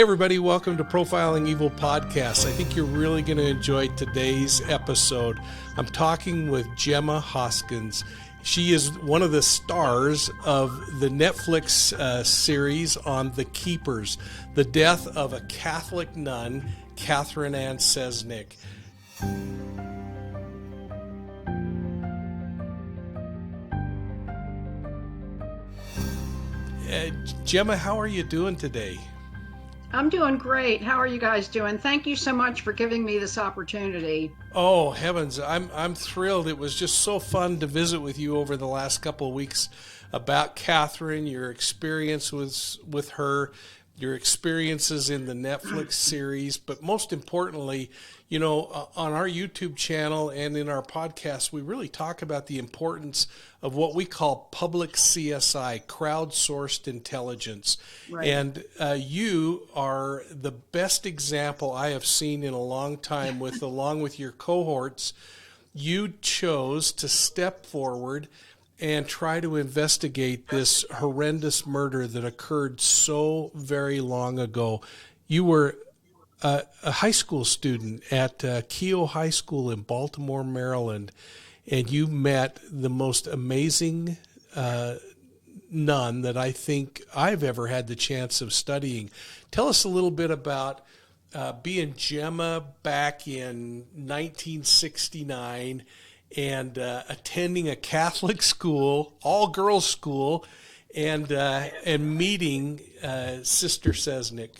Hey everybody, welcome to Profiling Evil Podcast. I think you're really going to enjoy today's episode. I'm talking with Gemma Hoskins. She is one of the stars of the Netflix series on The Keepers, the death of a Catholic nun, Catherine Cesnik. Gemma, how are you doing today? I'm doing great. How are you guys doing? Thank you so much for giving me this opportunity. Oh, heavens. I'm thrilled. It was just so fun to visit with you over the last couple of weeks about Catherine, your experience with her, your experiences in the Netflix series, but most importantly, you know, on our YouTube channel and in our podcast, we really talk about the importance of what we call public CSI, crowdsourced intelligence. Right. And you are the best example I have seen in a long time with, along with your cohorts, you chose to step forward and try to investigate this horrendous murder that occurred so very long ago. You were a high school student at B.O.L.O High School in Baltimore, Maryland, and you met the most amazing nun that I think I've ever had the chance of studying. Tell us a little bit about being Gemma back in 1969 and attending a Catholic school, all-girls school, and meeting Sister Cesnick.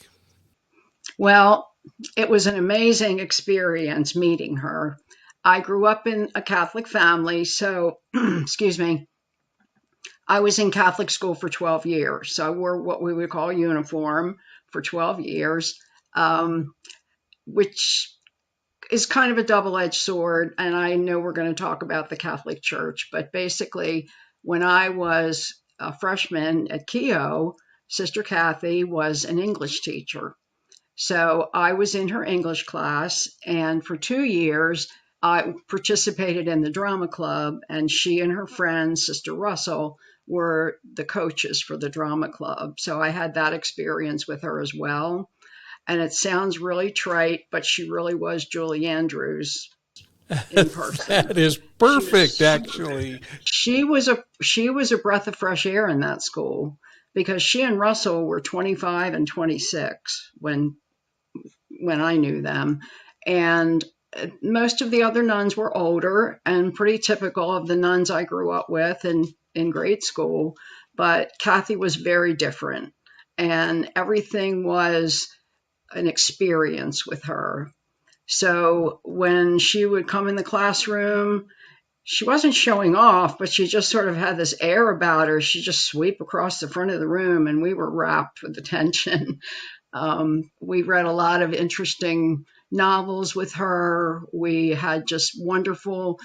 Well, it was an amazing experience meeting her. I grew up in a Catholic family, so, excuse me, I was in Catholic school for 12 years. So I wore what we would call uniform for 12 years, which is kind of a double-edged sword. And I know we're going to talk about the Catholic Church, but basically when I was a freshman at B.O.L.O, Sister Kathy was an English teacher. So I was in her English class, and for 2 years, I participated in the drama club, and she and her friend, Sister Russell, were the coaches for the drama club. So I had that experience with her as well. And it sounds really trite, but she really was Julie Andrews in person. That is perfect, actually. She was a breath of fresh air in that school because she and Russell were 25 and 26 when I knew them. And most of the other nuns were older and pretty typical of the nuns I grew up with in grade school. But Kathy was very different, and everything was an experience with her. So when she would come in the classroom, she wasn't showing off, but she just sort of had this air about her. She'd just sweep across the front of the room, and we were rapt with attention. We read a lot of interesting novels with her. We had just wonderful,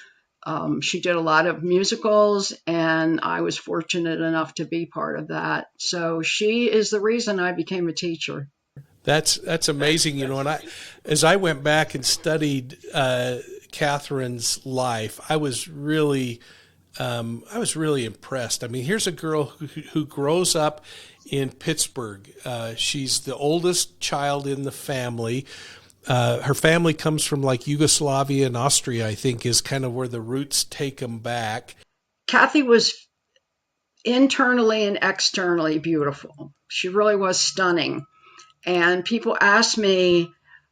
she did a lot of musicals, and I was fortunate enough to be part of that. So she is the reason I became a teacher. That's amazing, you know. And as I went back and studied Catherine's life, I was really impressed. I mean, here's a girl who grows up in Pittsburgh. She's the oldest child in the family. Her family comes from like Yugoslavia and Austria, I think, is kind of where the roots take them back. Kathy was internally and externally beautiful. She really was stunning. And people ask me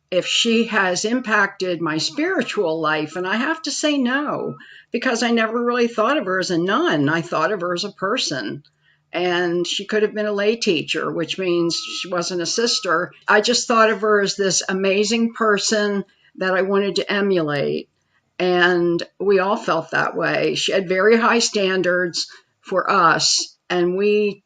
if she has impacted my spiritual life, and I have to say no, because I never really thought of her as a nun. I thought of her as a person. And she could have been a lay teacher, which means she wasn't a sister. I just thought of her as this amazing person that I wanted to emulate. And we all felt that way. She had very high standards for us, and we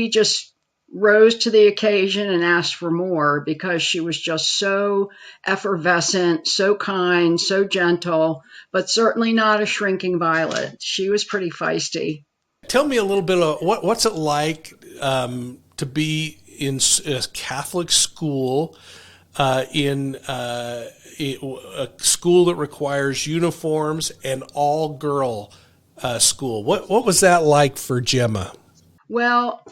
just rose to the occasion and asked for more because she was just so effervescent, so kind, so gentle, but certainly not a shrinking violet. She was pretty feisty. Tell me a little bit of what's it like to be in a Catholic school, in a school that requires uniforms and all-girl school. What was that like for Gemma? Well,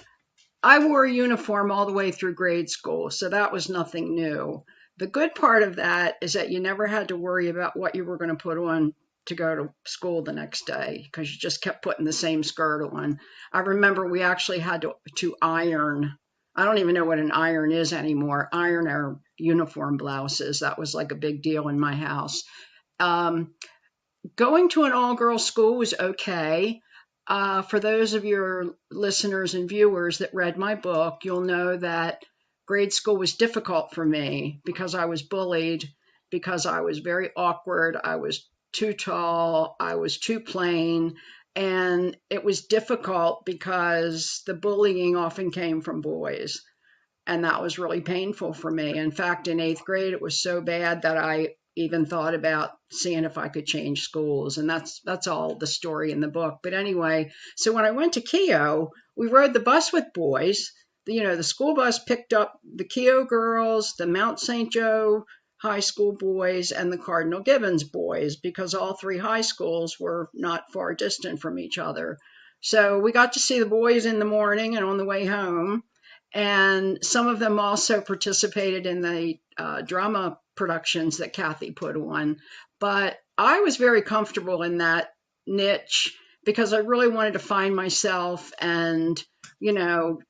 I wore a uniform all the way through grade school, so that was nothing new. The good part of that is that you never had to worry about what you were going to put on to go to school the next day because you just kept putting the same skirt on. I remember we actually had to iron. I don't even know what an iron is anymore. Iron our uniform blouses. That was like a big deal in my house. Um, Going to an all-girls school was okay. For those of your listeners and viewers that read my book, you'll know that grade school was difficult for me because I was bullied, because I was very awkward, I was too tall, I was too plain, and it was difficult because the bullying often came from boys. And that was really painful for me. In fact, in eighth grade, it was so bad that I even thought about seeing if I could change schools. And that's all the story in the book. But anyway, so when I went to Keogh, we rode the bus with boys. The school bus picked up the Keogh girls, the Mount St. Joe high school boys, and the Cardinal Gibbons boys, because all three high schools were not far distant from each other. So we got to see the boys in the morning and on the way home. And some of them also participated in the drama productions that Kathy put on. But I was very comfortable in that niche because I really wanted to find myself and,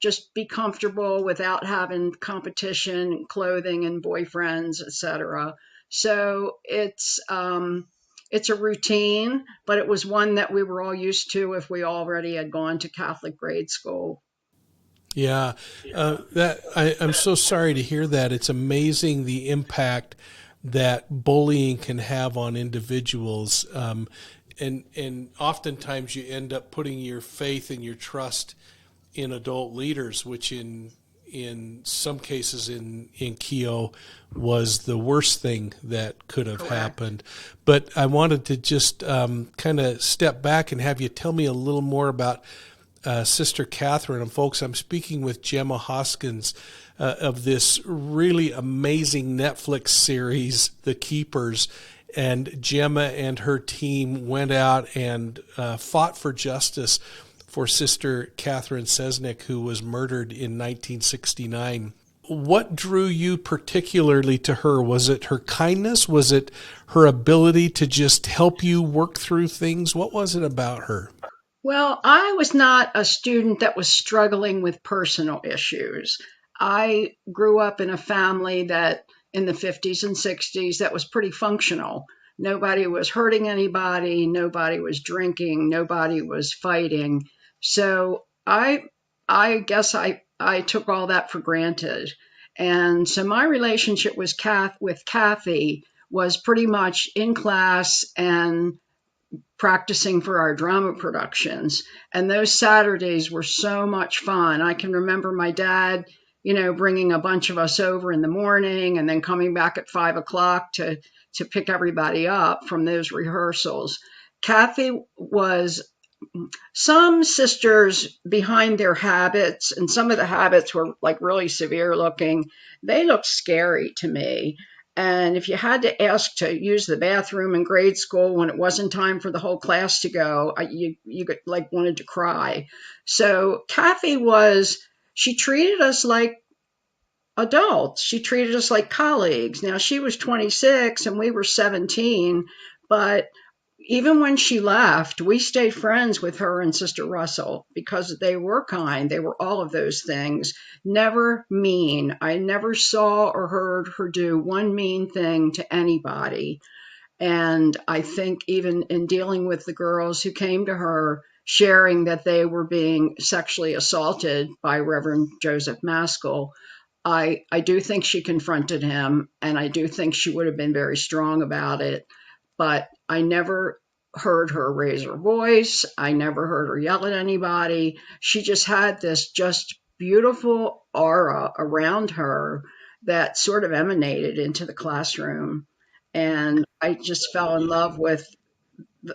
just be comfortable without having competition, clothing and boyfriends, etc. So it's a routine, but it was one that we were all used to if we already had gone to Catholic grade school. Yeah, I'm so sorry to hear that. It's amazing the impact that bullying can have on individuals, and oftentimes you end up putting your faith and your trust in adult leaders, which in some cases in Keogh was the worst thing that could have Correct. happened. But I wanted to just kind of step back and have you tell me a little more about Sister Catherine. And folks, I'm speaking with Gemma Hoskins of this really amazing Netflix series, The Keepers. And Gemma and her team went out and fought for justice for Sister Catherine Cesnik, who was murdered in 1969. What drew you particularly to her? Was it her kindness? Was it her ability to just help you work through things? What was it about her? Well, I was not a student that was struggling with personal issues. I grew up in a family that in the 50s and 60s that was pretty functional. Nobody was hurting anybody, nobody was drinking, nobody was fighting. So I guess I took all that for granted. And so my relationship with Kathy was pretty much in class and practicing for our drama productions. And those Saturdays were so much fun. I can remember my dad, bringing a bunch of us over in the morning and then coming back at 5 o'clock to pick everybody up from those rehearsals. Kathy was some sisters behind their habits, and some of the habits were like really severe looking. They looked scary to me. And if you had to ask to use the bathroom in grade school when it wasn't time for the whole class to go, you like wanted to cry. So Kathy she treated us like adults. She treated us like colleagues. Now she was 26 and we were 17, but even when she left, we stayed friends with her and Sister Russell because they were kind. They were all of those things. Never mean. I never saw or heard her do one mean thing to anybody. And I think even in dealing with the girls who came to her, sharing that they were being sexually assaulted by Reverend Joseph Maskell, I do think she confronted him, and I do think she would have been very strong about it. But I never heard her raise her voice. I never heard her yell at anybody. She just had this just beautiful aura around her that sort of emanated into the classroom. And I just fell in love with.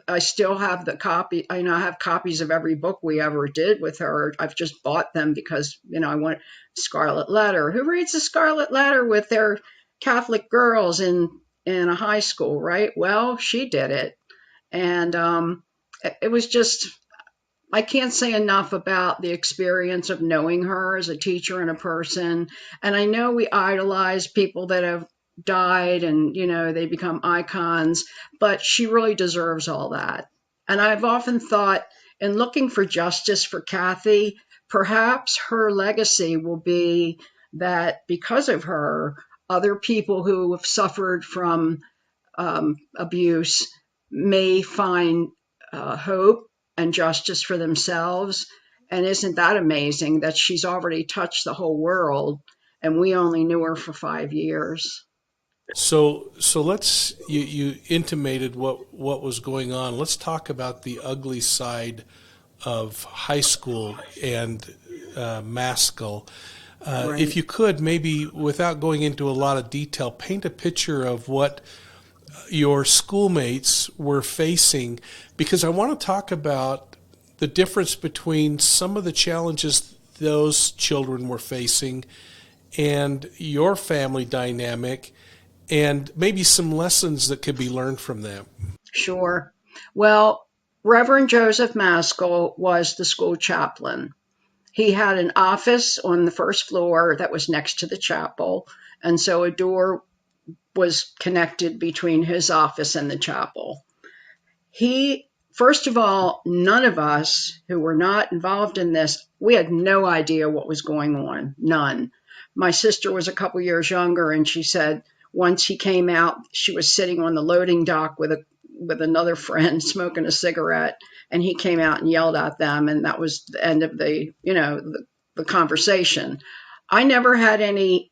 I still have the copy. I have copies of every book we ever did with her. I've just bought them because, I want Scarlet Letter. Who reads the Scarlet Letter with their Catholic girls in a high school, right? Well, she did it. And it was just I can't say enough about the experience of knowing her as a teacher and a person. And I know we idolize people that have died and, they become icons, but she really deserves all that. And I've often thought, in looking for justice for Kathy, perhaps her legacy will be that because of her, other people who have suffered from abuse may find hope and justice for themselves. And isn't that amazing that she's already touched the whole world and we only knew her for 5 years? So let's you intimated what was going on. Let's talk about the ugly side of high school and Maskell. Right. If you could, maybe without going into a lot of detail, paint a picture of what your schoolmates were facing, because I want to talk about the difference between some of the challenges those children were facing and your family dynamic, and maybe some lessons that could be learned from them. Sure. Well, Reverend Joseph Maskell was the school chaplain. He had an office on the first floor that was next to the chapel, and so a door was connected between his office and the chapel. First of all, none of us who were not involved in this, we had no idea what was going on. None. My sister was a couple years younger, and she said once he came out, she was sitting on the loading dock with another friend smoking a cigarette, and he came out and yelled at them, and that was the end of the conversation. I never had any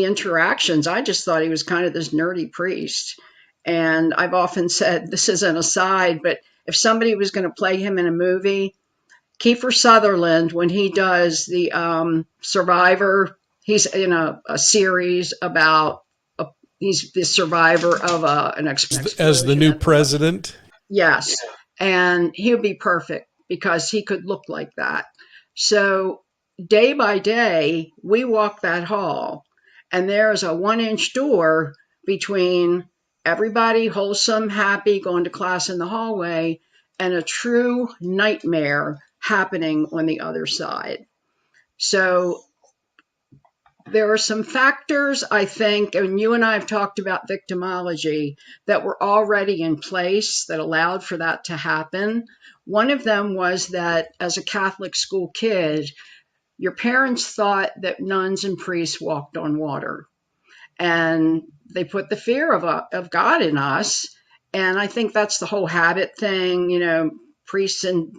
interactions. I just thought he was kind of this nerdy priest. And I've often said, this is an aside, but if somebody was going to play him in a movie, Kiefer Sutherland, when he does the Survivor, he's in a series about, he's the survivor of an explosion. As the new president? Yes. And he would be perfect because he could look like that. So day by day, we walk that hall, and there's a 1-inch door between everybody wholesome, happy, going to class in the hallway, and a true nightmare happening on the other side. So there are some factors, I think, and you and I have talked about victimology, that were already in place that allowed for that to happen. One of them was that as a Catholic school kid, your parents thought that nuns and priests walked on water, and they put the fear of God in us. And I think that's the whole habit thing, priests in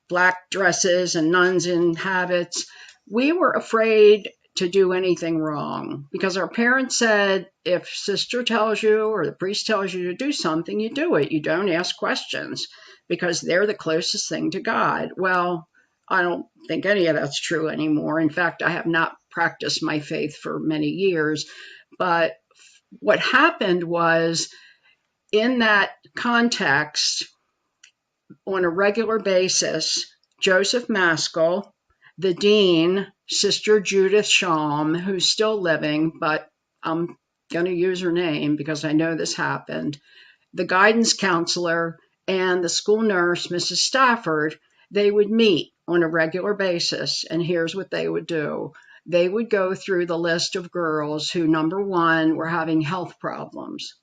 black dresses and nuns in habits. We were afraid to do anything wrong because our parents said, if sister tells you or the priest tells you to do something, you do it. You don't ask questions because they're the closest thing to God. Well, I don't think any of that's true anymore. In fact, I have not practiced my faith for many years. But what happened was, in that context, on a regular basis, Joseph Maskell, the dean, Sister Judith Shalm, who's still living, but I'm going to use her name because I know this happened, the guidance counselor, and the school nurse, Mrs. Stafford, they would meet on a regular basis. And here's what they would do. They would go through the list of girls who, number one, were having health problems.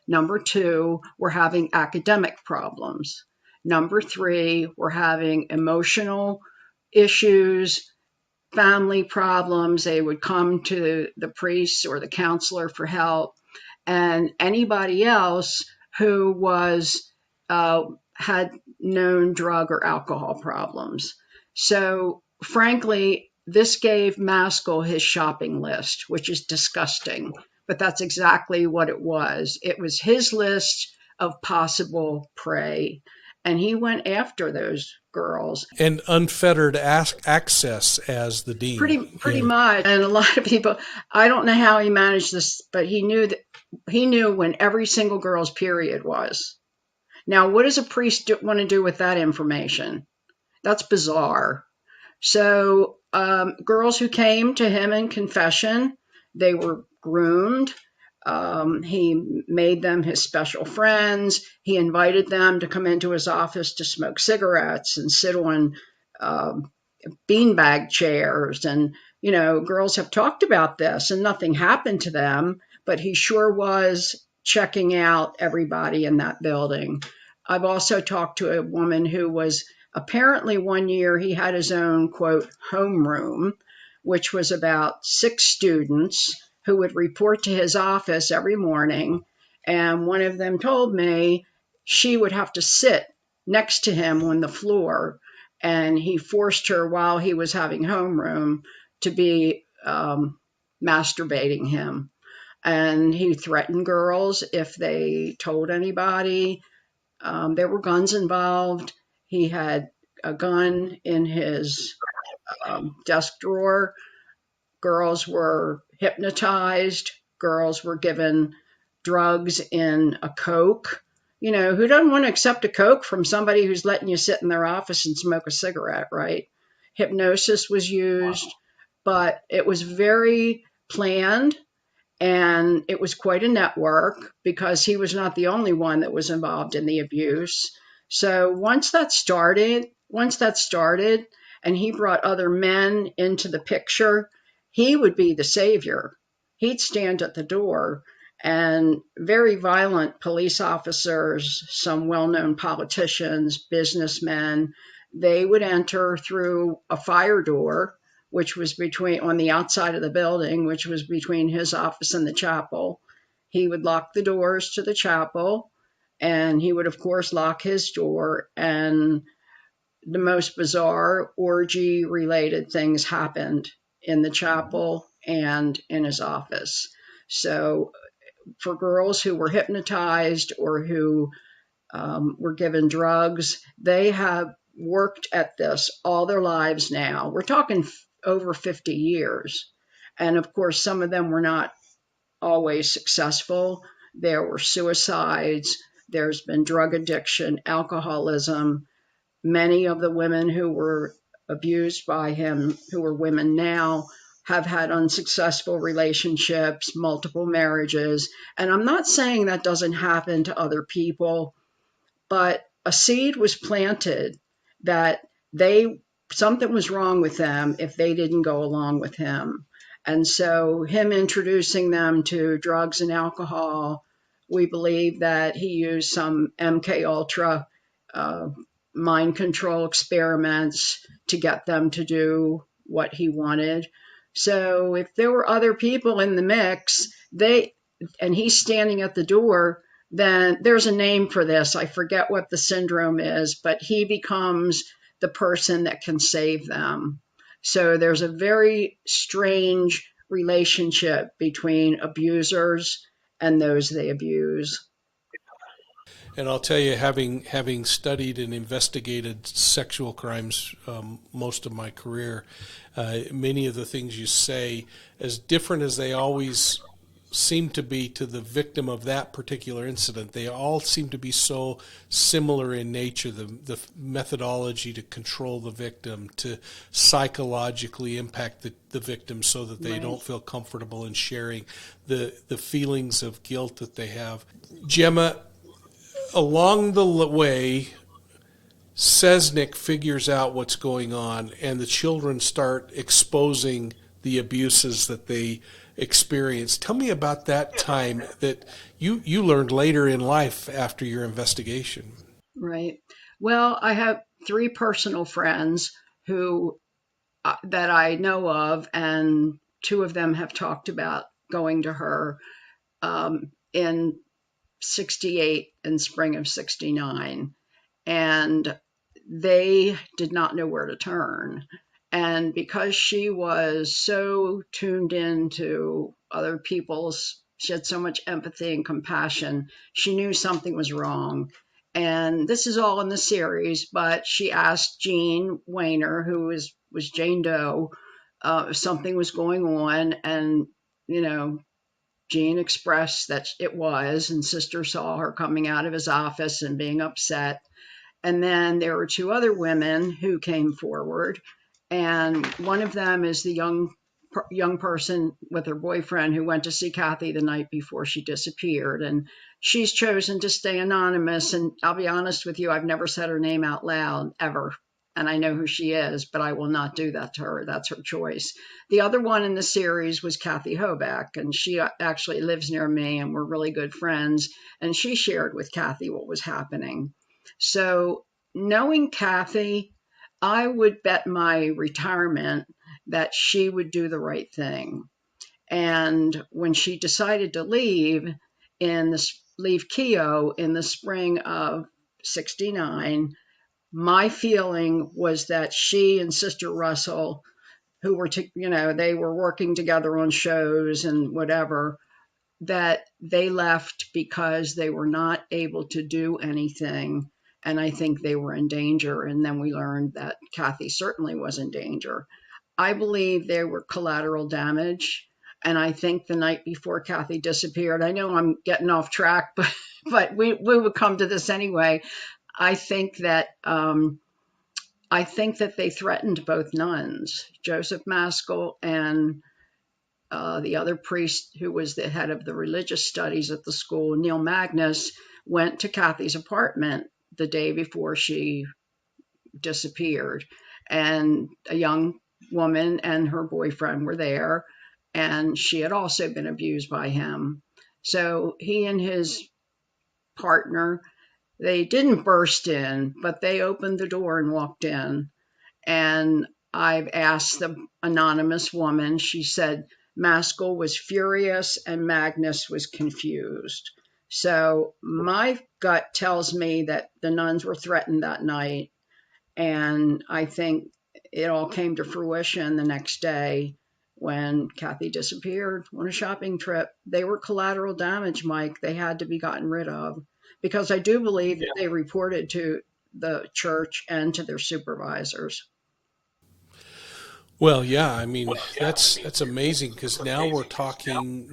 Number two, were having academic problems. Number three, were having emotional issues, family problems. They would come to the priest or the counselor for help. And anybody else who had known drug or alcohol problems. So frankly, this gave Maskell his shopping list, which is disgusting, but that's exactly what it was. It was his list of possible prey, and he went after those girls. And unfettered access as the dean. Pretty much. And a lot of people, I don't know how he managed this, but he knew when every single girl's period was. Now, what does a priest want to do with that information? That's bizarre. So girls who came to him in confession, they were groomed. He made them his special friends. He invited them to come into his office to smoke cigarettes and sit on beanbag chairs. And, girls have talked about this and nothing happened to them, but he sure was checking out everybody in that building. I've also talked to a woman who was apparently one year he had his own, quote, homeroom, which was about 6 students who would report to his office every morning. And one of them told me she would have to sit next to him on the floor, and he forced her while he was having homeroom to be masturbating him. And he threatened girls if they told anybody. There were guns involved. He had a gun in his desk drawer. Girls were hypnotized. Girls were given drugs in a Coke. Who doesn't want to accept a Coke from somebody who's letting you sit in their office and smoke a cigarette, right? Hypnosis was used, but it was very planned, and it was quite a network because he was not the only one that was involved in the abuse. So once that started, and he brought other men into the picture, he would be the savior. He'd stand at the door, and very violent police officers, some well-known politicians, businessmen, they would enter through a fire door, which was on the outside of the building, which was between his office and the chapel. He would lock the doors to the chapel, and he would, of course, lock his door, and the most bizarre orgy-related things happened in the chapel and in his office. So for girls who were hypnotized or who were given drugs, they have worked at this all their lives now. We're talking over 50 years. And of course, some of them were not always successful. There were suicides. There's been drug addiction, alcoholism. Many of the women who were abused by him, who are women now, have had unsuccessful relationships, multiple marriages. And I'm not saying that doesn't happen to other people, but a seed was planted that something was wrong with them if they didn't go along with him. And so him introducing them to drugs and alcohol, we believe that he used some MK Ultra mind control experiments to get them to do what he wanted. So if there were other people in the mix, and he's standing at the door, then there's a name for this. I forget what the syndrome is, but he becomes the person that can save them. So there's a very strange relationship between abusers and those they abuse. And I'll tell you, having studied and investigated sexual crimes most of my career, many of the things you say, as different as they always seem to be to the victim of that particular incident, they all seem to be so similar in nature. The methodology to control the victim, to psychologically impact the victim so that they don't feel comfortable in sharing the feelings of guilt that they have. Gemma, along the way, Cesnick figures out what's going on, and the children start exposing the abuses that they experience. Tell me about that time that you learned later in life after your investigation. Right. Well, I have 3 personal friends who that I know of, and 2 of them have talked about going to her in 68 and spring of 69. And they did not know where to turn. And because she was so tuned into other people's, she had so much empathy and compassion, she knew something was wrong. And this is all in the series, but she asked Jean Wayner, who was Jane Doe, if something was going on. And, Jean expressed that it was, and Sister saw her coming out of his office and being upset. And then there were 2 other women who came forward, and one of them is the young young person with her boyfriend who went to see Kathy the night before she disappeared. And she's chosen to stay anonymous. And I'll be honest with you, I've never said her name out loud ever. And I know who she is, but I will not do that to her. That's her choice. The other one in the series was Kathy Hobeck, and she actually lives near me, and we're really good friends. And she shared with Kathy what was happening. So knowing Kathy, I would bet my retirement that she would do the right thing. And when she decided to leave leave Keogh in the spring of '69, my feeling was that she and Sister Russell, who were, they were working together on shows and whatever, that they left because they were not able to do anything. And I think they were in danger. And then we learned that Kathy certainly was in danger. I believe they were collateral damage. And I think the night before Kathy disappeared, I know I'm getting off track, but we would come to this anyway. I think that they threatened both nuns, Joseph Maskell and the other priest who was the head of the religious studies at the school, Neil Magnus, went to Kathy's apartment the day before she disappeared. And a young woman and her boyfriend were there, and she had also been abused by him. So he and his partner, they didn't burst in, but they opened the door and walked in. And I've asked the anonymous woman, she said Maskell was furious and Magnus was confused. So my gut tells me that the nuns were threatened that night. And I think it all came to fruition the next day when Kathy disappeared on a shopping trip. They were collateral damage, Mike. They had to be gotten rid of, because I do believe that they reported to the church and to their supervisors. Well, yeah, I mean that's amazing because now we're talking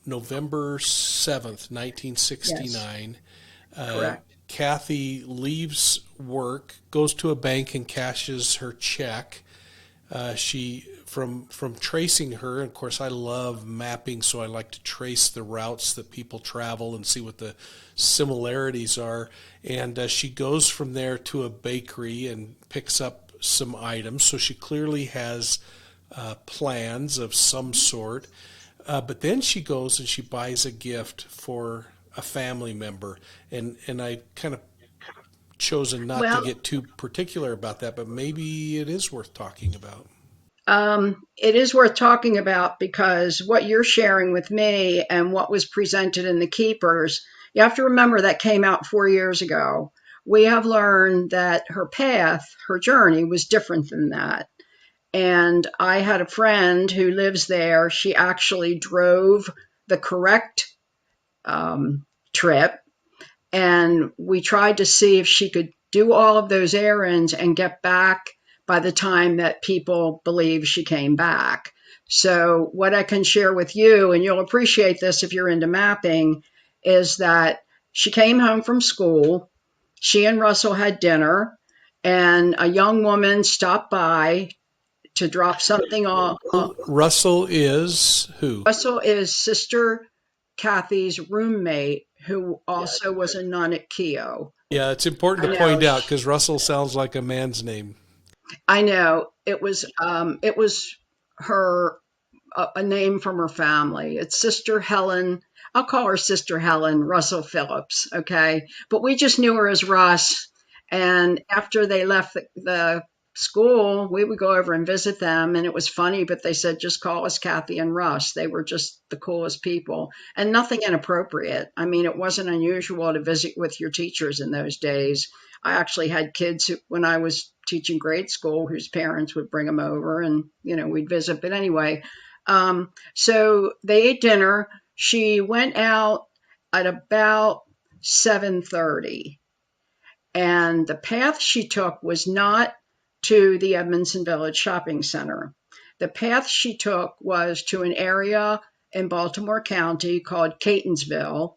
November 7th, 1969. Yes, correct. Kathy leaves work, goes to a bank and cashes her check. She from tracing her, and of course I love mapping, so I like to trace the routes that people travel and see what the similarities are. And she goes from there to a bakery and picks up some items, so she clearly has plans of some sort. But then she goes and she buys a gift for a family member, and I kind of chosen not to get too particular about that, but maybe it is worth talking about. It is worth talking about because what you're sharing with me and what was presented in the Keepers, you have to remember that came out 4 years ago. We have learned that her path, her journey was different than that. And I had a friend who lives there. She actually drove the correct trip. And we tried to see if she could do all of those errands and get back by the time that people believe she came back. So what I can share with you, and you'll appreciate this if you're into mapping, is that she came home from school. She and Russell had dinner, and a young woman stopped by to drop something off. Russell is who? Russell is Sister Kathy's roommate, who also was a nun at Keogh. Yeah, it's important to point out because Russell sounds like a man's name. I know it was her a name from her family. It's Sister Helen. I'll call her Sister Helen Russell Phillips. Okay, but we just knew her as Russ. And after they left the school, we would go over and visit them, and it was funny, but they said just call us Kathy and Russ. They were just the coolest people, and nothing inappropriate. I mean, it wasn't unusual to visit with your teachers in those days. I actually had kids when I was teaching grade school whose parents would bring them over, and we'd visit. But anyway, so they ate dinner. She went out at about 7:30. And the path she took was not to the Edmondson Village Shopping Center. The path she took was to an area in Baltimore County called Catonsville,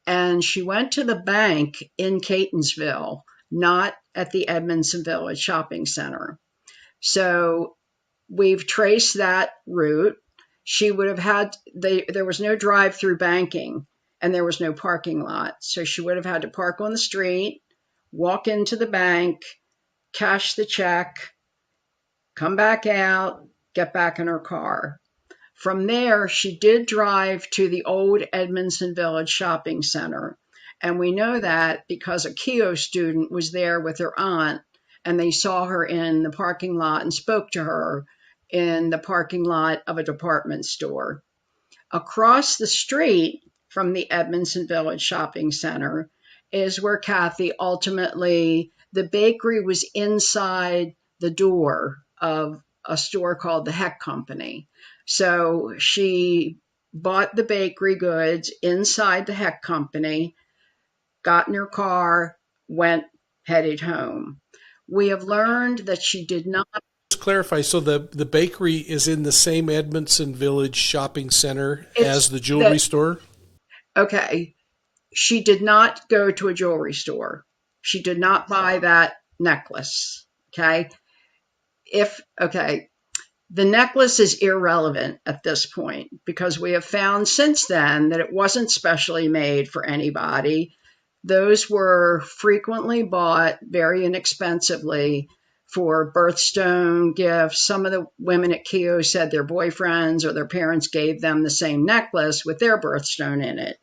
and she went to the bank in Catonsville, not at the Edmondson Village Shopping Center. So we've traced that route. She would have had, there was no drive-through banking and there was no parking lot. So she would have had to park on the street, walk into the bank, cash the check, come back out, get back in her car. From there, she did drive to the old Edmondson Village shopping center. And we know that because a Keough student was there with her aunt, and they saw her in the parking lot and spoke to her in the parking lot of a department store. Across the street from the Edmondson Village shopping center is where Kathy ultimately, the bakery was inside the door of a store called the Heck Company. So she bought the bakery goods inside the Heck Company, got in her car, headed home. We have learned that she did not. Just clarify, so the bakery is in the same Edmondson Village shopping center as the jewelry store? Okay. She did not go to a jewelry store. She did not buy that necklace. Okay. The necklace is irrelevant at this point because we have found since then that it wasn't specially made for anybody. Those were frequently bought very inexpensively for birthstone gifts. Some of the women at Keough said their boyfriends or their parents gave them the same necklace with their birthstone in it.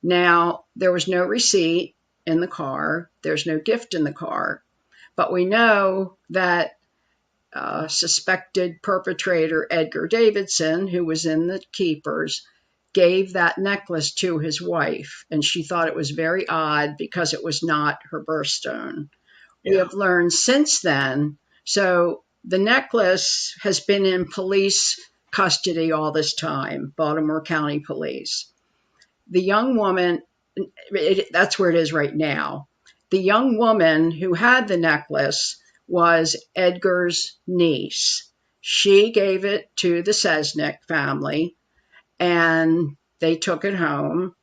Now, there was no receipt in the car. There's no gift in the car. But we know that suspected perpetrator Edgar Davidson, who was in the keepers, gave that necklace to his wife, and she thought it was very odd because it was not her birthstone. Yeah. We have learned since then, so the necklace has been in police custody all this time, Baltimore County Police. The young woman, that's where it is right now. The young woman who had the necklace was Edgar's niece. She gave it to the Cesnick family, and they took it home.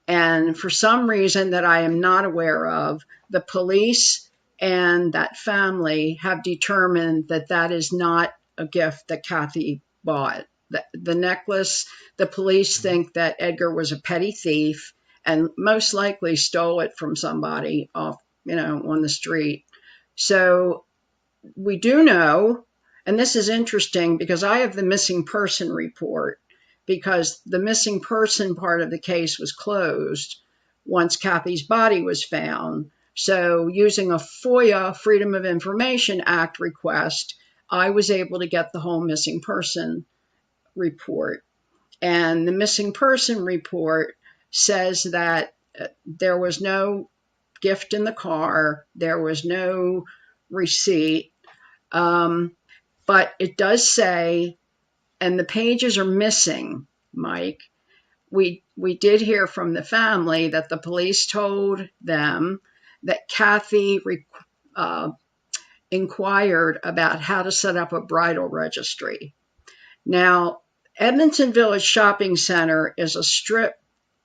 And for some reason that I am not aware of, the police and that family have determined that that is not a gift that Kathy bought. The necklace, the police think that Edgar was a petty thief and most likely stole it from somebody off, on the street. So we do know, and this is interesting because I have the missing person report, because the missing person part of the case was closed once Kathy's body was found. So using a FOIA, Freedom of Information Act request, I was able to get the whole missing person report. And the missing person report says that there was no gift in the car, there was no receipt, but it does say, and the pages are missing, Mike. We did hear from the family that the police told them that Kathy inquired about how to set up a bridal registry. Now, Edmondson Village Shopping Center is a strip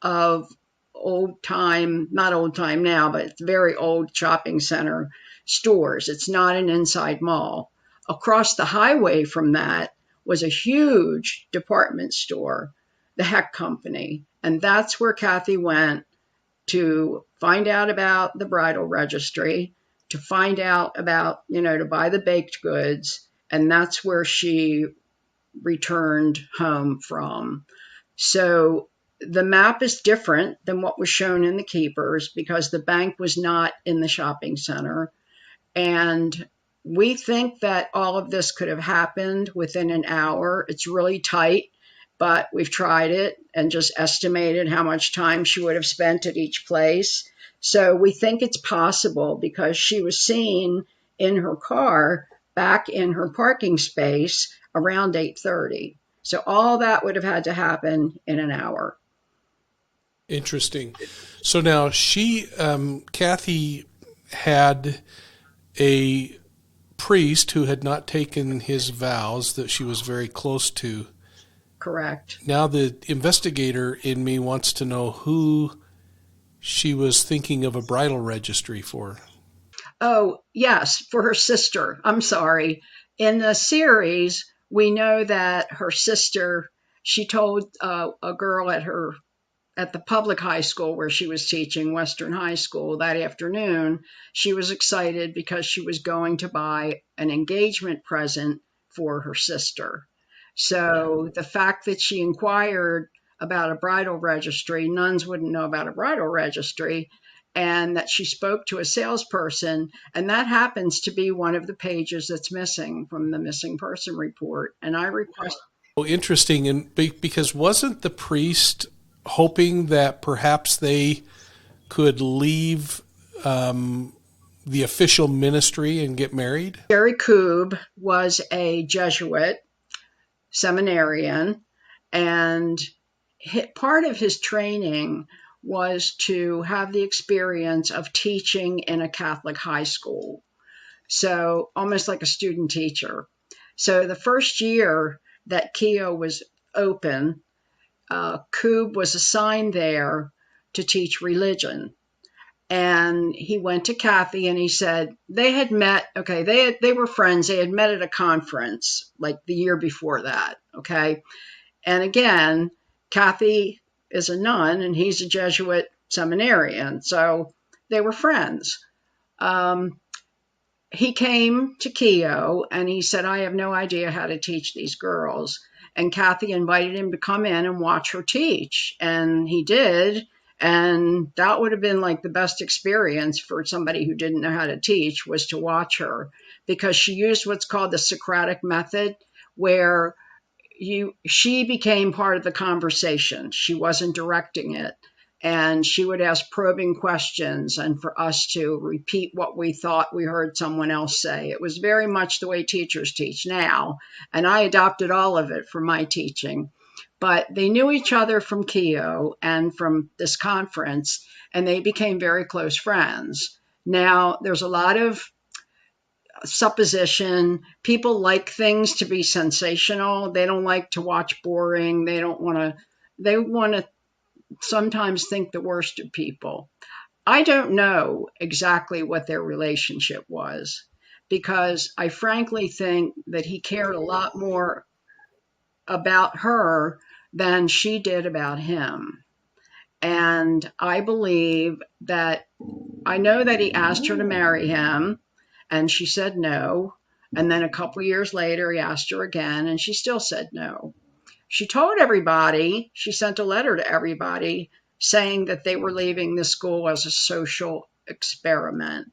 of old time, not old time now, but it's very old shopping center stores. It's not an inside mall. Across the highway from that was a huge department store, the Heck Company. And that's where Kathy went to find out about the bridal registry, to find out about, to buy the baked goods. And that's where she returned home from. So the map is different than what was shown in the keepers because the bank was not in the shopping center. And we think that all of this could have happened within an hour. It's really tight, but we've tried it and just estimated how much time she would have spent at each place. So we think it's possible because she was seen in her car back in her parking space around 8:30. So all that would have had to happen in an hour. Interesting. So now Kathy had a priest who had not taken his vows that she was very close to. Correct. Now the investigator in me wants to know who she was thinking of a bridal registry for. Oh, yes, for her sister. I'm sorry. In the series, we know that her sister, she told a girl at the public high school where she was teaching, Western High School, that afternoon, she was excited because she was going to buy an engagement present for her sister. So the fact that she inquired about a bridal registry, nuns wouldn't know about a bridal registry, and that she spoke to a salesperson, and that happens to be one of the pages that's missing from the missing person report. And I request. Oh, interesting. And because wasn't the priest hoping that perhaps they could leave the official ministry and get married? Jerry Koob was a Jesuit seminarian, and part of his training was to have the experience of teaching in a Catholic high school. So almost like a student teacher. So the first year that Keogh was open, Koob was assigned there to teach religion. And he went to Kathy and he said they had met. Okay, they were friends. They had met at a conference like the year before that. Okay, and again, Kathy is a nun and he's a Jesuit seminarian, so they were friends. He came to Keogh and he said, I have no idea how to teach these girls. And Kathy invited him to come in and watch her teach. And he did. And that would have been like the best experience for somebody who didn't know how to teach, was to watch her, because she used what's called the Socratic Method, where she became part of the conversation. She wasn't directing it. And she would ask probing questions and for us to repeat what we thought we heard someone else say. It was very much the way teachers teach now. And I adopted all of it for my teaching. But they knew each other from Keogh and from this conference, and they became very close friends. Now, there's a lot of supposition. People like things to be sensational. They don't like to watch boring. They want to sometimes think the worst of people. I don't know exactly what their relationship was, because I frankly think that he cared a lot more about her than she did about him. And I believe that, I know that he asked her to marry him and she said no. And then a couple years later, he asked her again and she still said no. She told everybody, she sent a letter to everybody saying that they were leaving the school as a social experiment.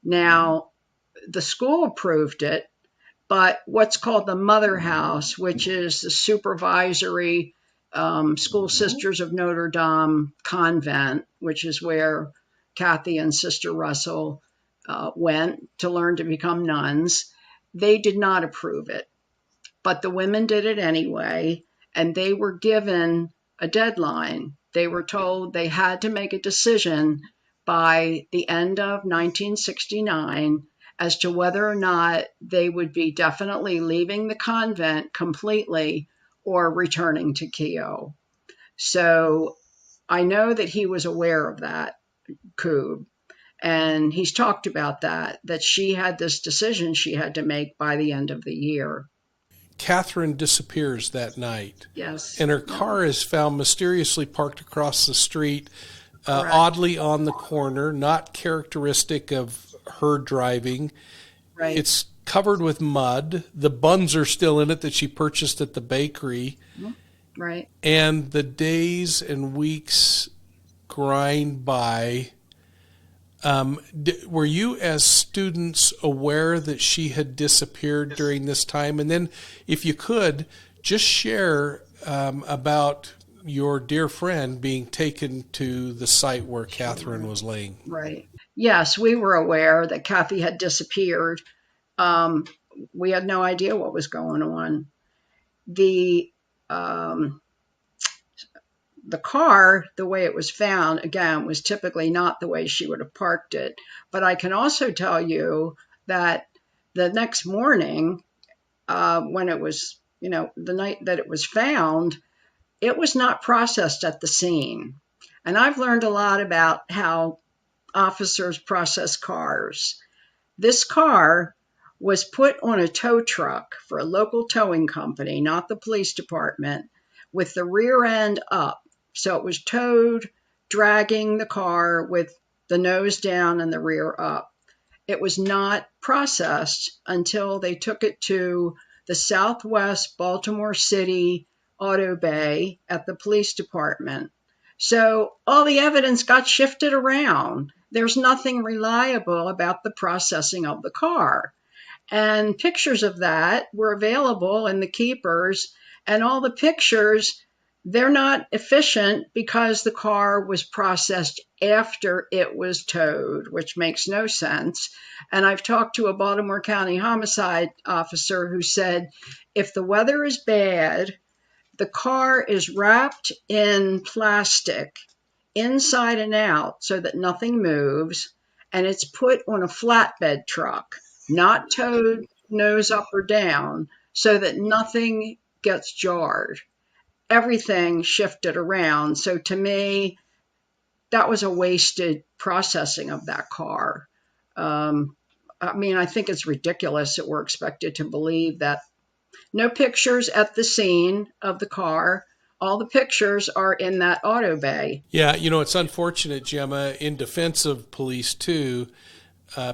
Now, the school approved it, but what's called the Mother House, which is the supervisory School Sisters of Notre Dame convent, which is where Kathy and Sister Russell went to learn to become nuns, they did not approve it. But the women did it anyway, and they were given a deadline. They were told they had to make a decision by the end of 1969 as to whether or not they would be definitely leaving the convent completely or returning to Keogh. So I know that he was aware of that, Koob, and he's talked about that she had this decision she had to make by the end of the year. Catherine disappears that night. Yes. And her car is found mysteriously parked across the street, oddly on the corner, not characteristic of her driving. Right. It's covered with mud. The buns are still in it that she purchased at the bakery. Right. And the days and weeks grind by. Were you, as students, aware that she had disappeared during this time? And then, if you could, just share about your dear friend being taken to the site where Catherine was laying. Right. Yes, we were aware that Kathy had disappeared. We had no idea what was going on. The car, the way it was found, again, was typically not the way she would have parked it. But I can also tell you that the next morning, when it was, the night that it was found, it was not processed at the scene. And I've learned a lot about how officers process cars. This car was put on a tow truck for a local towing company, not the police department, with the rear end up. So it was towed, dragging the car with the nose down and the rear up. It was not processed until they took it to the Southwest Baltimore City Auto Bay at the police department. So all the evidence got shifted around. There's nothing reliable about the processing of the car. And pictures of that were available in the keepers, and all the pictures, they're not efficient because the car was processed after it was towed, which makes no sense. And I've talked to a Baltimore County homicide officer who said if the weather is bad, the car is wrapped in plastic inside and out so that nothing moves, and it's put on a flatbed truck, not towed nose up or down, so that nothing gets jarred. Everything shifted around. So to me, that was a wasted processing of that car. I think it's ridiculous that we're expected to believe that no pictures at the scene of the car. All the pictures are in that auto bay. Yeah, it's unfortunate, Gemma. In defense of police, too,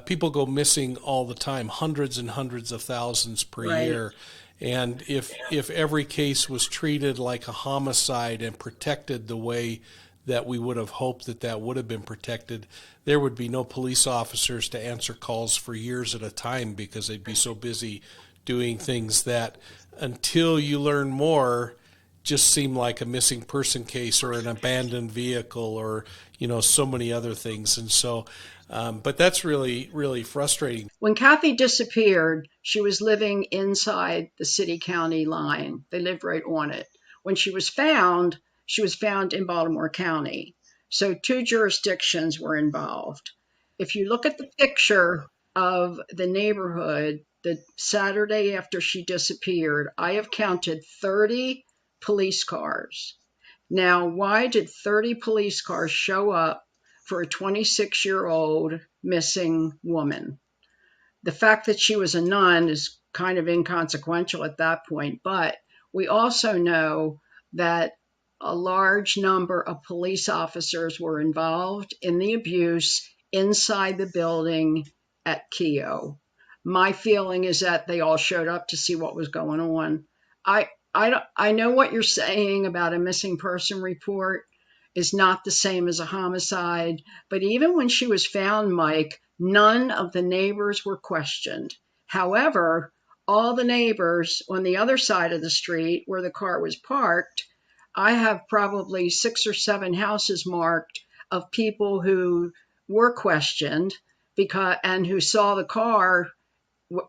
people go missing all the time, hundreds and hundreds of thousands per year. And if every case was treated like a homicide and protected the way that we would have hoped that would have been protected, there would be no police officers to answer calls for years at a time because they'd be so busy doing things that, until you learn more, just seem like a missing person case or an abandoned vehicle or, so many other things. And so, but that's really, really frustrating. When Kathy disappeared, she was living inside the city-county line. They lived right on it. When she was found in Baltimore County. So 2 jurisdictions were involved. If you look at the picture of the neighborhood, the Saturday after she disappeared, I have counted 30 police cars. Now, why did 30 police cars show up for a 26-year-old missing woman? The fact that she was a nun is kind of inconsequential at that point, but we also know that a large number of police officers were involved in the abuse inside the building at Keogh. My feeling is that they all showed up to see what was going on. I know what you're saying about a missing person report is not the same as a homicide, but even when she was found, Mike, none of the neighbors were questioned. However, all the neighbors on the other side of the street where the car was parked, I have probably 6 or 7 houses marked of people who were questioned and who saw the car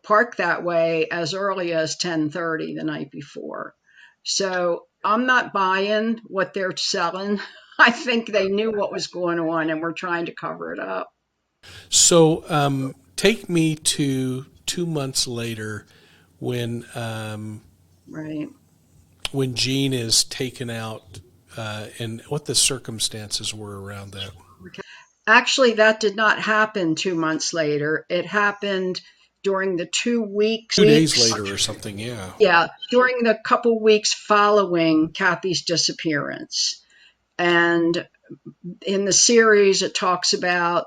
parked that way as early as 10:30 the night before. So I'm not buying what they're selling. I think they knew what was going on and were trying to cover it up. So take me to 2 months later when when Jean is taken out and what the circumstances were around that. Actually, that did not happen 2 months later. It happened during the 2 weeks. 2 days later or something, yeah. Yeah, during the couple weeks following Kathy's disappearance. And in the series, it talks about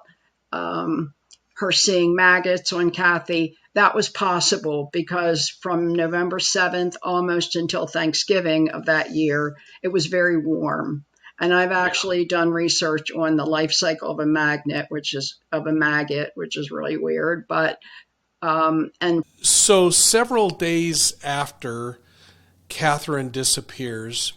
her seeing maggots on Kathy. That was possible because from November 7th almost until Thanksgiving of that year, it was very warm. And I've actually done research on the life cycle of a maggot, which is really weird. But and so several days after Catherine disappears,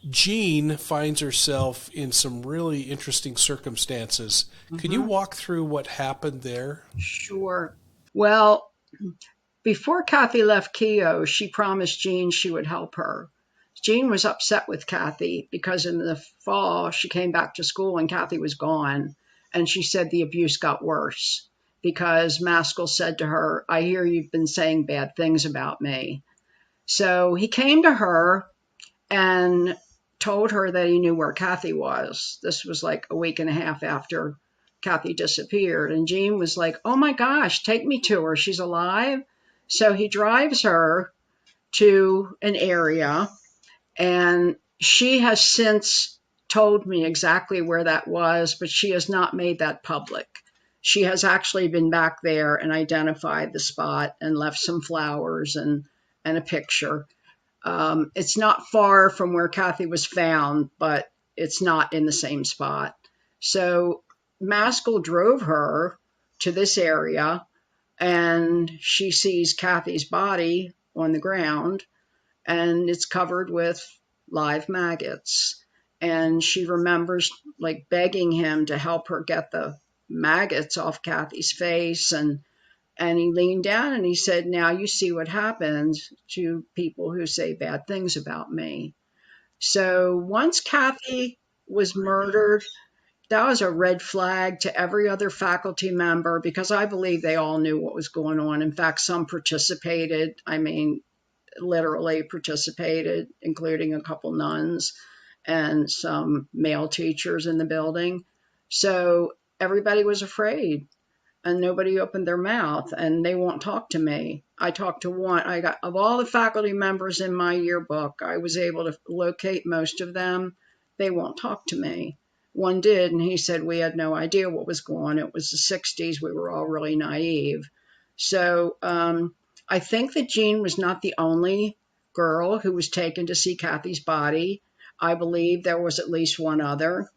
Jean finds herself in some really interesting circumstances. Can you walk through what happened there? Sure. Well, before Kathy left Keogh, she promised Jean she would help her. Jean was upset with Kathy because in the fall she came back to school and Kathy was gone. And she said the abuse got worse because Maskell said to her, "I hear you've been saying bad things about me." So he came to her and told her that he knew where Kathy was. This was like a week and a half after Kathy disappeared. And Gene was like, oh my gosh, take me to her. She's alive. So he drives her to an area, and she has since told me exactly where that was, but she has not made that public. She has actually been back there and identified the spot and left some flowers and a picture. It's not far from where Kathy was found, but it's not in the same spot. So Maskell drove her to this area, and she sees Kathy's body on the ground, and it's covered with live maggots. And she remembers like begging him to help her get the maggots off Kathy's face. And he leaned down and he said, now you see what happens to people who say bad things about me. So once Kathy was murdered, that was a red flag to every other faculty member, because I believe they all knew what was going on. In fact, some participated. I mean, literally participated, including a couple nuns and some male teachers in the building. So everybody was afraid, and nobody opened their mouth, and they won't talk to me. I talked to one. I got, of all the faculty members in my yearbook, I was able to locate most of them. They won't talk to me. One did, and he said we had no idea what was going on. It was the 60s. We were all really naive. So I think that Jean was not the only girl who was taken to see Kathy's body. I believe there was at least one other,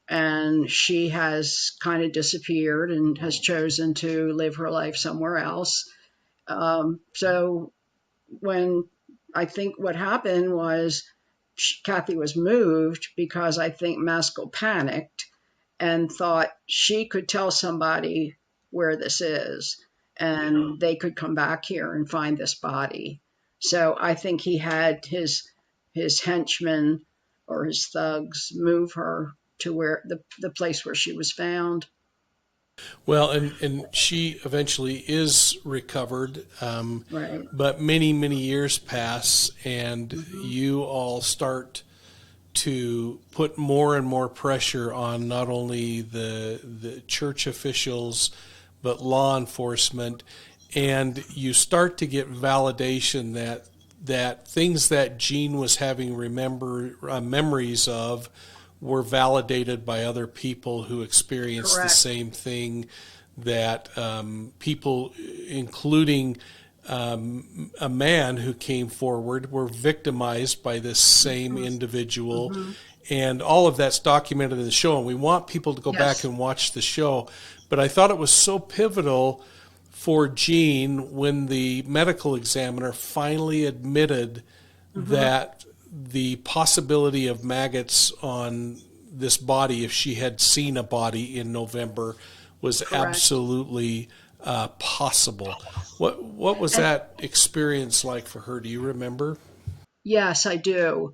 and she has kind of disappeared and has chosen to live her life somewhere else. So when I think what happened was Kathy was moved because I think Maskell panicked and thought she could tell somebody where this is, and they could come back here and find this body. So I think he had his henchmen or his thugs move her to where the place where she was found. Well, and she eventually is recovered, Right. but many, many years pass, and you all start to put more and more pressure on not only the church officials, but law enforcement, and you start to get validation that things that Jean was having memories of were validated by other people who experienced the Correct. same thing, that people, including a man who came forward, were victimized by this same individual. Mm-hmm. And all of that's documented in the show, and we want people to go back Yes. and watch the show. But I thought it was so pivotal for Jean when the medical examiner finally admitted that the possibility of maggots on this body, if she had seen a body in November, was Correct. absolutely possible. What was that experience like for her? Do you remember? Yes, I do.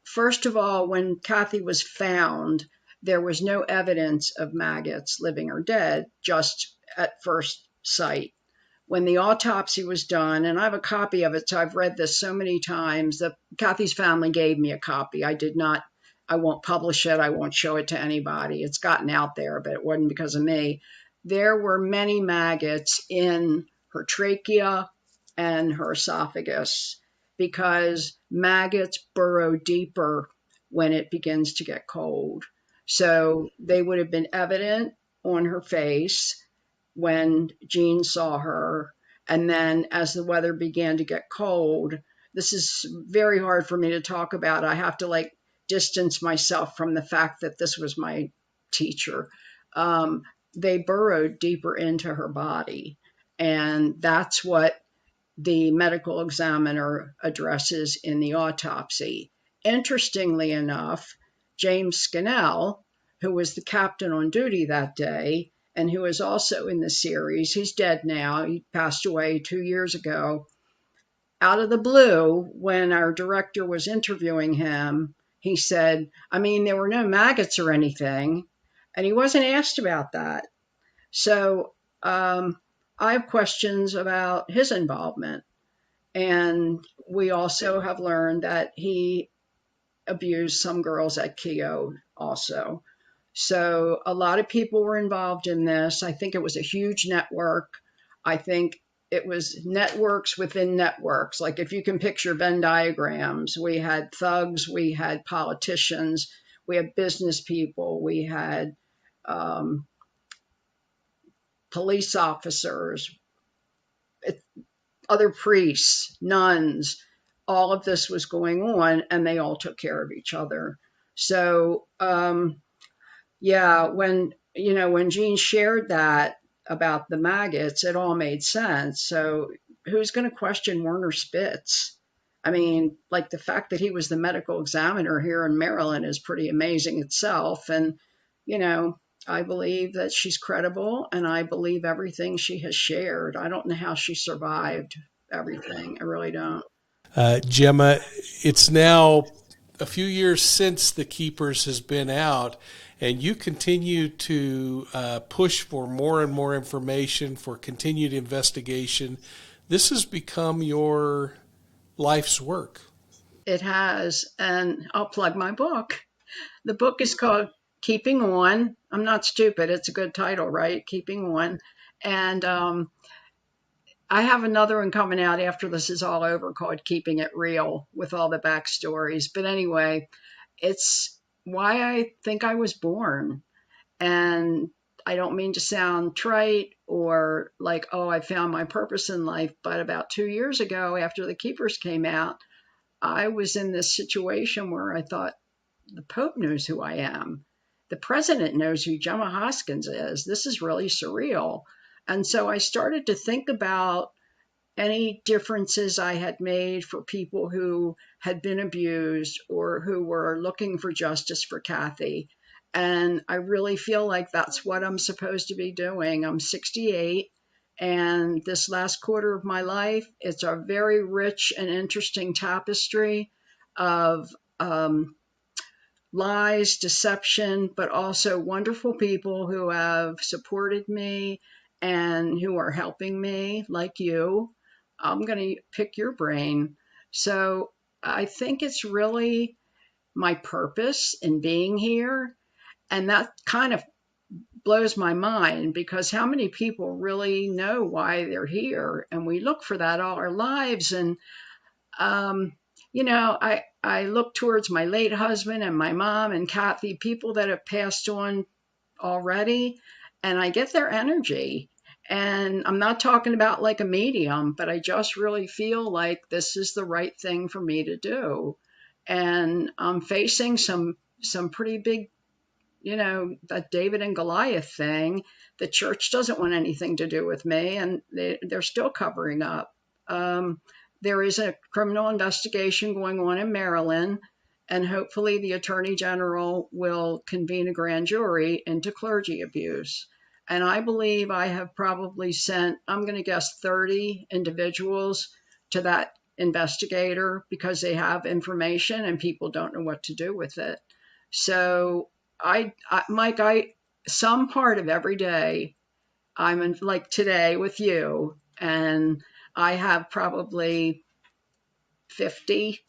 First of all, when Kathy was found, there was no evidence of maggots, living or dead, just at first sight. When the autopsy was done, and I have a copy of it, so I've read this so many times. Kathy's family gave me a copy. I won't publish it. I won't show it to anybody. It's gotten out there, but it wasn't because of me. There were many maggots in her trachea and her esophagus, because maggots burrow deeper when it begins to get cold. So they would have been evident on her face when Jean saw her. And then as the weather began to get cold, this is very hard for me to talk about. I have to like distance myself from the fact that this was my teacher. They burrowed deeper into her body. And that's what the medical examiner addresses in the autopsy. Interestingly enough, James Scannell, who was the captain on duty that day and who is also in the series, he's dead now. He passed away 2 years ago. Out of the blue, when our director was interviewing him, he said, I mean, there were no maggots or anything. And he wasn't asked about that. So I have questions about his involvement. And we also have learned that he abused some girls at Keogh also. So a lot of people were involved in this. I think it was a huge network. I think it was networks within networks. Like if you can picture Venn diagrams, we had thugs, we had politicians, we had business people, we had police officers, other priests, nuns. All of this was going on, and they all took care of each other. So, yeah, when Jean shared that about the maggots, it all made sense. So, who's going to question Werner Spitz? I mean, like the fact that he was the medical examiner here in Maryland is pretty amazing itself. And, you know, I believe that she's credible and I believe everything she has shared. I don't know how she survived everything. I really don't. Gemma, it's now a few years since The Keepers has been out, and you continue to push for more and more information, for continued investigation. This has become your life's work. It has, and I'll plug my book. The book is called Keeping On. I'm not stupid. It's a good title, right? Keeping On. And I have another one coming out after this is all over called Keeping It Real with all the backstories. But anyway, it's why I think I was born. And I don't mean to sound trite or like, oh, I found my purpose in life. But about 2 years ago, after The Keepers came out, I was in this situation where I thought, the Pope knows who I am. The president knows who Gemma Hoskins is. This is really surreal. And so I started to think about any differences I had made for people who had been abused or who were looking for justice for Kathy. And I really feel like that's what I'm supposed to be doing. I'm 68, and this last quarter of my life, it's a very rich and interesting tapestry of lies, deception, but also wonderful people who have supported me and who are helping me, like you. I'm going to pick your brain. So I think it's really my purpose in being here. And that kind of blows my mind because how many people really know why they're here? And we look for that all our lives. And I look towards my late husband and my mom and Kathy, people that have passed on already, and I get their energy. And I'm not talking about like a medium, but I just really feel like this is the right thing for me to do. And I'm facing some pretty big, that David and Goliath thing. The church doesn't want anything to do with me, and they're still covering up. There is a criminal investigation going on in Maryland, and hopefully the Attorney General will convene a grand jury into clergy abuse. And I believe I have probably sent, I'm going to guess 30 individuals to that investigator because they have information and people don't know what to do with it. So Mike, some part of every day, I'm in, like today with you, and I have probably 50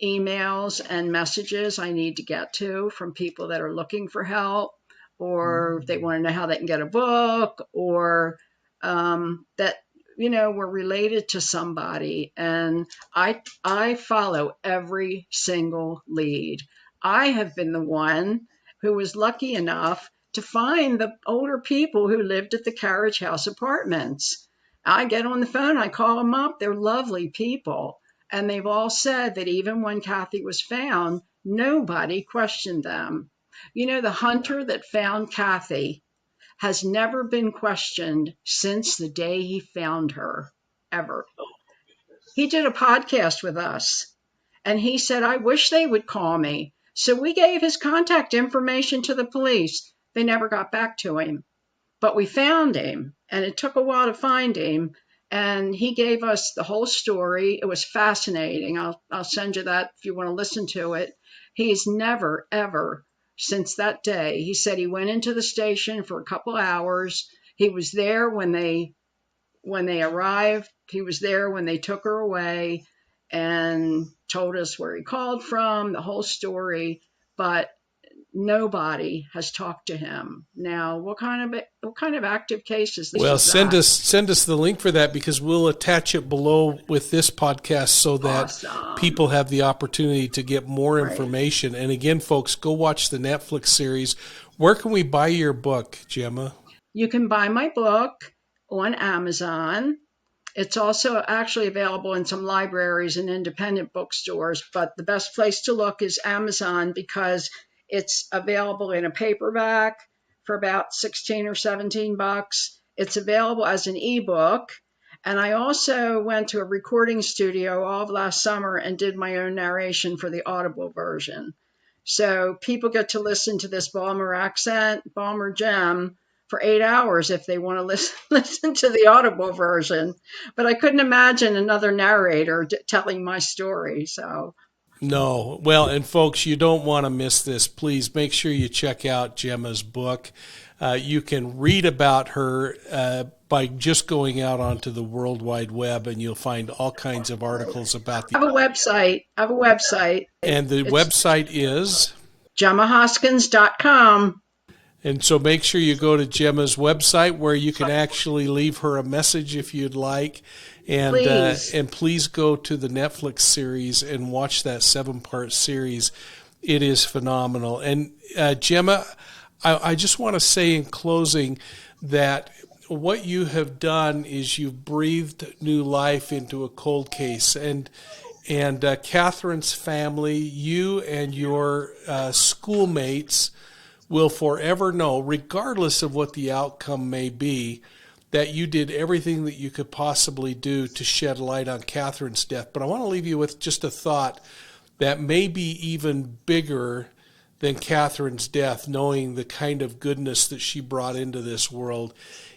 emails and messages I need to get to from people that are looking for help, or they want to know how they can get a book, or that we're related to somebody. And I follow every single lead. I have been the one who was lucky enough to find the older people who lived at the Carriage House Apartments. I get on the phone, I call them up. They're lovely people. And they've all said that even when Kathy was found, nobody questioned them. The hunter that found Kathy has never been questioned since the day he found her, ever. He did a podcast with us, and he said, I wish they would call me. So we gave his contact information to the police. They never got back to him. But we found him, and it took a while to find him. And he gave us the whole story. It was fascinating. I'll send you that if you want to listen to it. He's never, ever, since that day, he said he went into the station for a couple hours. He was there when they arrived. He was there when they took her away and told us where he called from, the whole story. But nobody has talked to him. Now, what kind of active case is this? Well, send us the link for that, because we'll attach it below with this podcast so that people have the opportunity to get more information. And again, folks, go watch the Netflix series. Where can we buy your book, Gemma? You can buy my book on Amazon. It's also actually available in some libraries and independent bookstores, but the best place to look is Amazon, because it's available in a paperback for about 16 or 17 bucks. It's available as an ebook. And I also went to a recording studio all of last summer and did my own narration for the Audible version. So people get to listen to this Balmer Gem for 8 hours if they want to listen to the Audible version. But I couldn't imagine another narrator telling my story. So. No. Well, and folks, you don't want to miss this. Please make sure you check out Gemma's book. You can read about her by just going out onto the World Wide Web, and you'll find all kinds of articles about I have a website. And the website is? GemmaHoskins.com. And so make sure you go to Gemma's website, where you can actually leave her a message if you'd like. And please go to the Netflix series and watch that 7-part series. It is phenomenal. And Gemma, I just want to say in closing that what you have done is you've breathed new life into a cold case. And Catherine's family, you and your schoolmates will forever know, regardless of what the outcome may be, that you did everything that you could possibly do to shed light on Catherine's death. But I want to leave you with just a thought that may be even bigger than Catherine's death, knowing the kind of goodness that she brought into this world,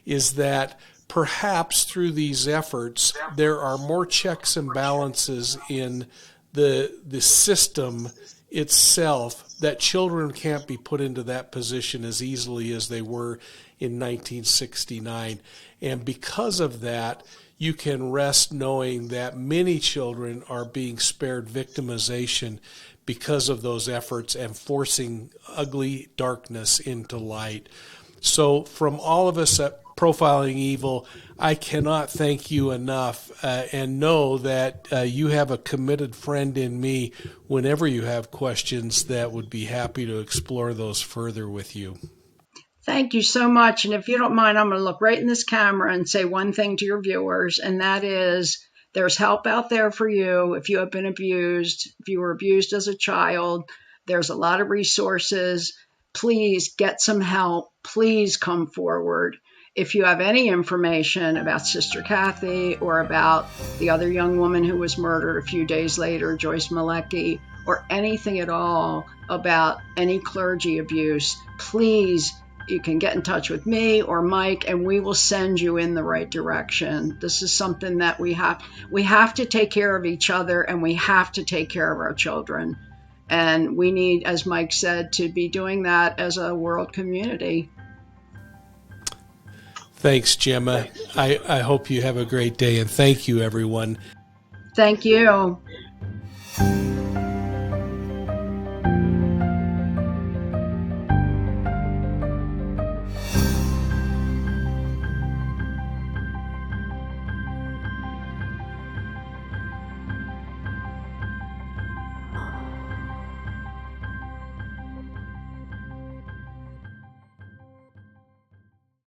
is that perhaps through these efforts, there are more checks and balances in the system itself, that children can't be put into that position as easily as they were in 1969. And because of that, you can rest knowing that many children are being spared victimization because of those efforts and forcing ugly darkness into light. So from all of us at Profiling Evil, I cannot thank you enough, and know that you have a committed friend in me whenever you have questions that would be happy to explore those further with you. Thank you so much. And if you don't mind, I'm going to look right in this camera and say one thing to your viewers, and that is there's help out there for you if you have been abused, if you were abused as a child. There's a lot of resources. Please get some help. Please come forward. If you have any information about Sister Kathy or about the other young woman who was murdered a few days later, Joyce Malecki, or anything at all about any clergy abuse, please, you can get in touch with me or Mike, and we will send you in the right direction. This is something that we have to take care of each other, and we have to take care of our children. And we need, as Mike said, to be doing that as a world community. Thanks, Gemma. I hope you have a great day, and thank you, everyone. Thank you.